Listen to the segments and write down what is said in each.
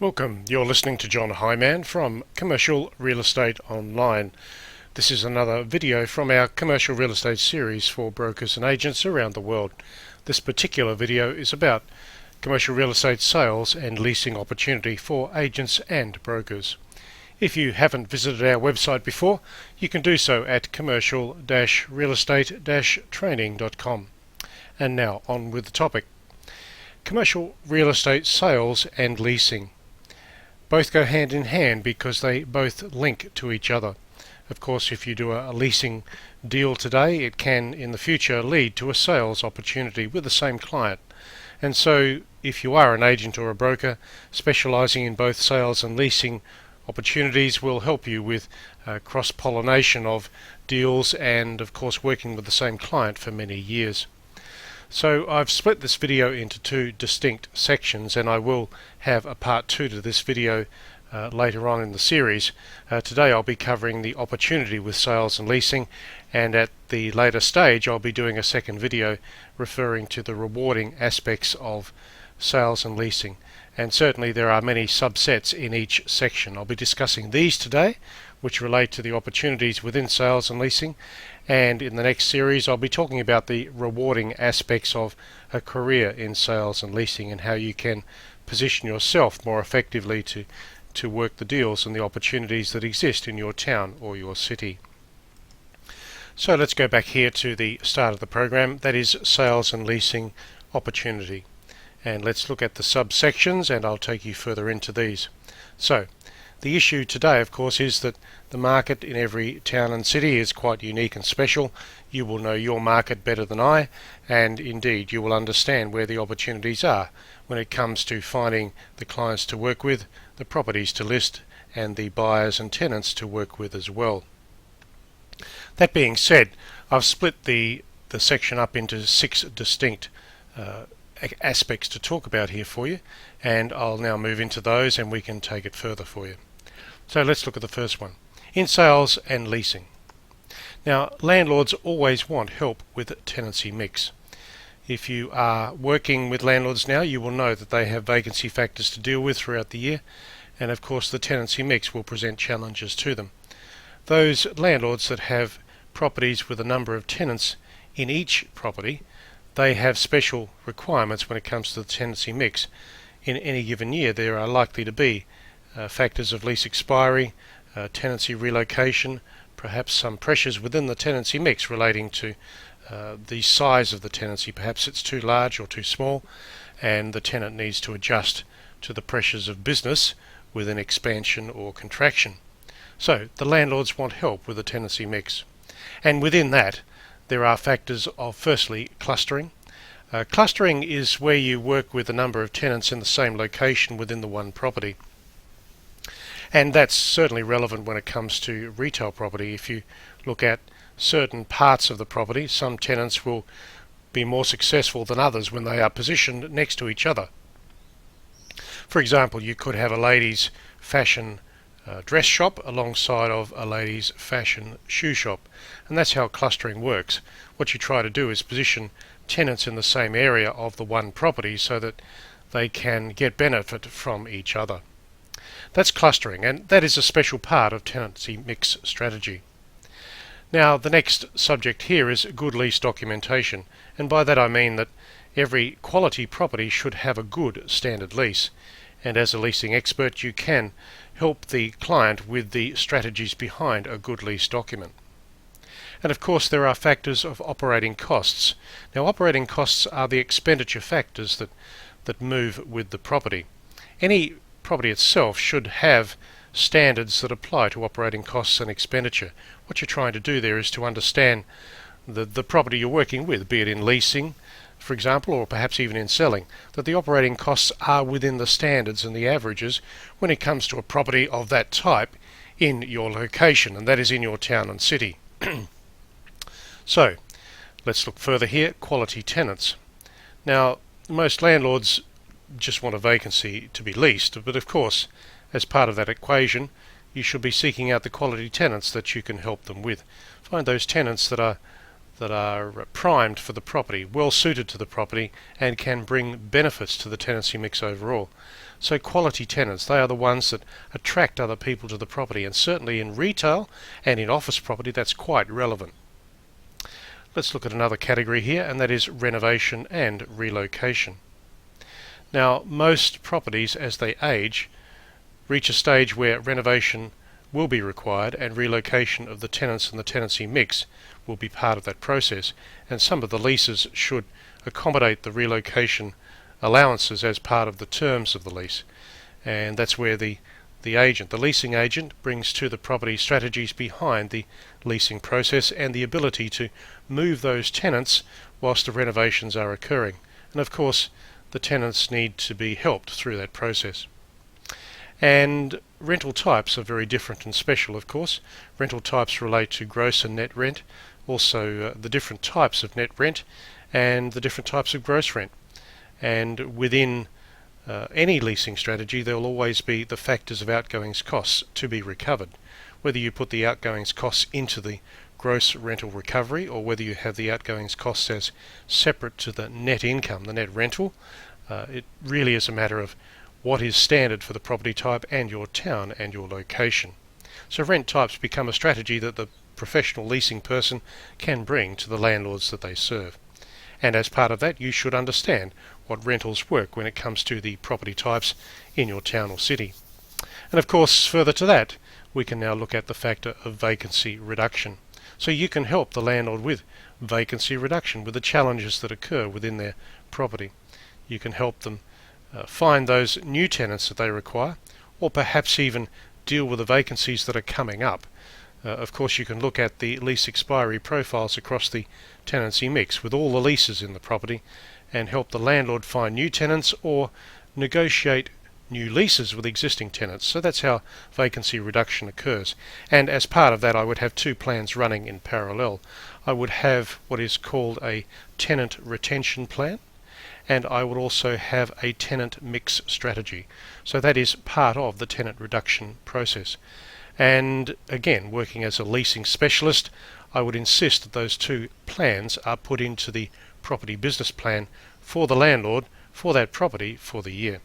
Welcome. You're listening to John Hyman from Commercial Real Estate Online. This is another video from our commercial real estate series for brokers and agents around the world. This particular video is about commercial real estate sales and leasing opportunity for agents and brokers. If you haven't visited our website before, you can do so at commercial-real-estate-training.com. And now on with the topic. Commercial real estate sales and leasing. Both go hand in hand because they both link to each other. Of course, if you do a leasing deal today, it can in the future lead to a sales opportunity with the same client. And so if you are an agent or a broker specializing in both sales and leasing opportunities, will help you with cross-pollination of deals and of course working with the same client for many years. So I've split this video into two distinct sections, and I will have a part 2 to this video later on in the series. Today I'll be covering the opportunity with sales and leasing, and at the later stage I'll be doing a second video referring to the rewarding aspects of sales and leasing. And certainly there are many subsets in each section. I'll be discussing these today, which relate to the opportunities within sales and leasing, and in the next series I'll be talking about the rewarding aspects of a career in sales and leasing and how you can position yourself more effectively to work the deals and the opportunities that exist in your town or your city. So let's go back here to the start of the program, that is sales and leasing opportunity. And let's look at the subsections, and I'll take you further into these. So the issue today, of course, is that the market in every town and city is quite unique and special. You will know your market better than I, and indeed you will understand where the opportunities are when it comes to finding the clients to work with, the properties to list, and the buyers and tenants to work with as well. That being said, I've split the section up into 6 distinct aspects to talk about here for you, and I'll now move into those and we can take it further for you. So let's look at the first one, in sales and leasing. Now, landlords always want help with tenancy mix. If you are working with landlords now, you will know that they have vacancy factors to deal with throughout the year, and of course the tenancy mix will present challenges to them. Those landlords that have properties with a number of tenants in each property, they have special requirements when it comes to the tenancy mix. In any given year there are likely to be factors of lease expiry, tenancy relocation, perhaps some pressures within the tenancy mix relating to the size of the tenancy. Perhaps it's too large or too small, and the tenant needs to adjust to the pressures of business with an expansion or contraction. So the landlords want help with the tenancy mix. And within that there are factors of, firstly, clustering. Clustering is where you work with a number of tenants in the same location within the one property. And that's certainly relevant when it comes to retail property. If you look at certain parts of the property, some tenants will be more successful than others when they are positioned next to each other. For example, you could have a ladies' fashion dress shop alongside of a ladies' fashion shoe shop, and that's how clustering works. What you try to do is position tenants in the same area of the one property so that they can get benefit from each other. That's clustering, and that is a special part of tenancy mix strategy. Now the next subject here is good lease documentation, and by that I mean that every quality property should have a good standard lease, and as a leasing expert you can help the client with the strategies behind a good lease document. And of course there are factors of operating costs. Now operating costs are the expenditure factors that move with the property. Any property itself should have standards that apply to operating costs and expenditure. What you're trying to do there is to understand the property you're working with, be it in leasing, for example, or perhaps even in selling, that the operating costs are within the standards and the averages when it comes to a property of that type in your location, and that is in your town and city. So let's look further here, quality tenants. Now most landlords just want a vacancy to be leased, but of course as part of that equation you should be seeking out the quality tenants that you can help them with. Find those tenants that are that are primed for the property, well suited to the property, and can bring benefits to the tenancy mix overall. So quality tenants, they are the ones that attract other people to the property, and certainly in retail and in office property that's quite relevant. Let's look at another category here, and that is renovation and relocation. Now, most properties as they age reach a stage where renovation will be required and relocation of the tenants and the tenancy mix will be part of that process, and some of the leases should accommodate the relocation allowances as part of the terms of the lease. And that's where the leasing agent, brings to the property strategies behind the leasing process and the ability to move those tenants whilst the renovations are occurring. And of course, the tenants need to be helped through that process. And rental types are very different and special, of course. Rental types relate to gross and net rent, also the different types of net rent and the different types of gross rent. And within any leasing strategy, there will always be the factors of outgoings costs to be recovered. Whether you put the outgoings costs into the gross rental recovery or whether you have the outgoings costs as separate to the net income, the net rental, it really is a matter of what is standard for the property type and your town and your location. So rent types become a strategy that the professional leasing person can bring to the landlords that they serve. And as part of that, you should understand what rentals work when it comes to the property types in your town or city. And of course, further to that, we can now look at the factor of vacancy reduction. So you can help the landlord with vacancy reduction, with the challenges that occur within their property. You can help them find those new tenants that they require, or perhaps even deal with the vacancies that are coming up. Of course, you can look at the lease expiry profiles across the tenancy mix with all the leases in the property and help the landlord find new tenants or negotiate new leases with existing tenants. So that's how vacancy reduction occurs. And as part of that, I would have two plans running in parallel. I would have what is called a tenant retention plan, and I would also have a tenant mix strategy. So that is part of the tenant reduction process. And again, working as a leasing specialist, I would insist that those two plans are put into the property business plan for the landlord for that property for the year.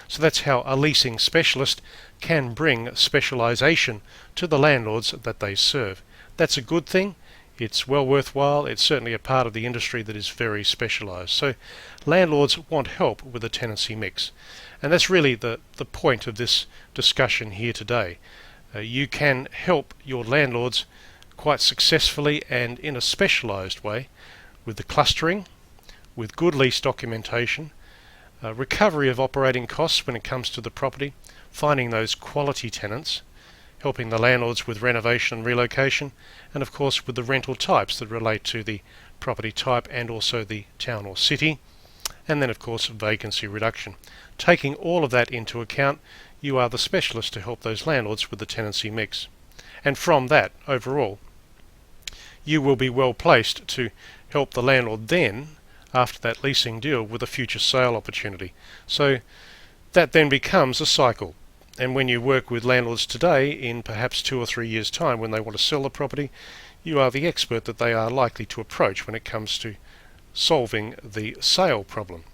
So that's how a leasing specialist can bring specialisation to the landlords that they serve. That's a good thing. It's well worthwhile. It's certainly a part of the industry that is very specialised. So landlords want help with the tenancy mix. And that's really the point of this discussion here today. You can help your landlords quite successfully and in a specialised way with the clustering, with good lease documentation, recovery of operating costs when it comes to the property, finding those quality tenants, helping the landlords with renovation and relocation, and of course with the rental types that relate to the property type and also the town or city, and then of course vacancy reduction. Taking all of that into account, you are the specialist to help those landlords with the tenancy mix. And from that, overall, you will be well placed to help the landlord then, after that leasing deal, with a future sale opportunity. So that then becomes a cycle. And when you work with landlords today, in perhaps 2 or 3 years' time, when they want to sell the property, you are the expert that they are likely to approach when it comes to solving the sale problem.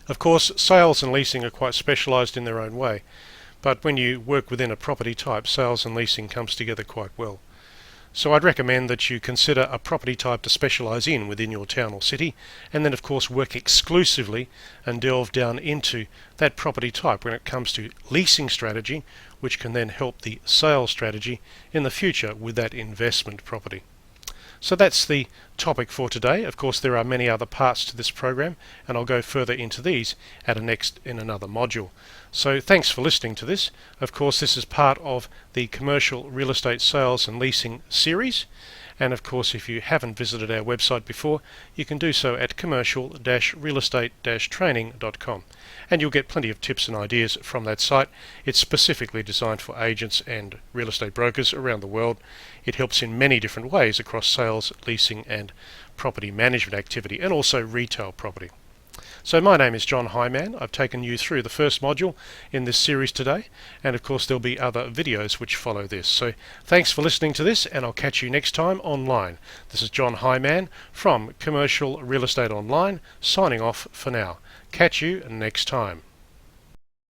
Of course, sales and leasing are quite specialised in their own way, but when you work within a property type, sales and leasing comes together quite well. So I'd recommend that you consider a property type to specialise in within your town or city, and then of course work exclusively and delve down into that property type when it comes to leasing strategy, which can then help the sales strategy in the future with that investment property. So that's the topic for today. Of course, there are many other parts to this program, and I'll go further into these in another module. So thanks for listening to this. Of course, this is part of the commercial real estate sales and leasing series. And of course, if you haven't visited our website before, you can do so at commercial-realestate-training.com. And you'll get plenty of tips and ideas from that site. It's specifically designed for agents and real estate brokers around the world. It helps in many different ways across sales, leasing and property management activity, and also retail property. So my name is John Hyman. I've taken you through the first module in this series today, and of course there'll be other videos which follow this. So thanks for listening to this, and I'll catch you next time online. This is John Hyman from Commercial Real Estate Online, signing off for now. Catch you next time.